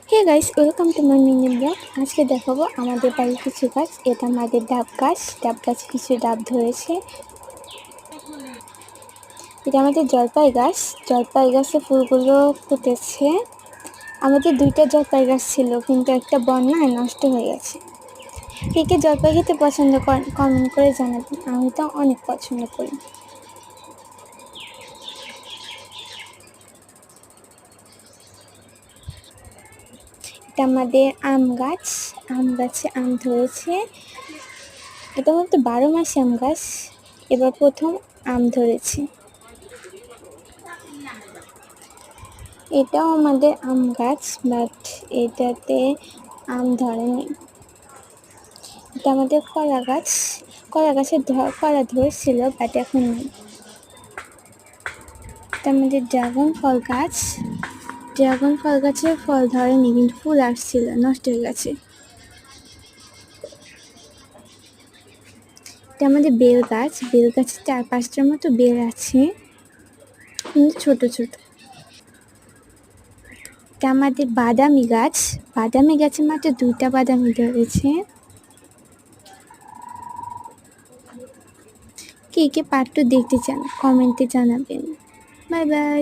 Hey guys, welcome to my mini blog. আজকে দেখাবো আমাদের বাড়ির কিছু গাছ। এটা আমাদের ডাব গাছ। ডাব গাছে কিছু ডাব ধরেছে। এটা আমাদের জলপাই গাছ। জলপাই গাছে ফুলগুলো ফুটেছে। আমাদের দুইটা জলপাই গাছ ছিল, কিন্তু একটা বন্যায় নষ্ট হয়ে গেছে। কে কে জলপাই খেতে পছন্দ করেন কমেন্ট করে জানাবেন। আমি তো অনেক পছন্দ করি। এটা আমাদের আম গাছ। আম গাছে আম ধরেছে। এটা হয়তো 12 মাসে আম গাছ। এবার প্রথম আম ধরেছে। এটাও আমাদের আম গাছ, বাট এটাতে আম ধরেনি। এটা আমাদের কলা গাছ। কলা গাছের কলা ধরেছিল, বাট এখন নেই। এটা আমাদের ড্রাগন ফল গাছ। ড্রাগন ফল গাছের ফল ধরেনি, কিন্তু ফুল আসছিল, নষ্ট হয়ে গেছে। এটা আমাদের বেল গাছ। বেল গাছের 4-5টার মতো বেল আছে, কিন্তু ছোট ছোট। এটা আমাদের বাদামি গাছ। বাদামি গাছে মাত্র 2টা বাদামি ধরেছে। কে কে পার্ট 2 দেখতে চান কমেন্টে জানাবেন। Bye bye.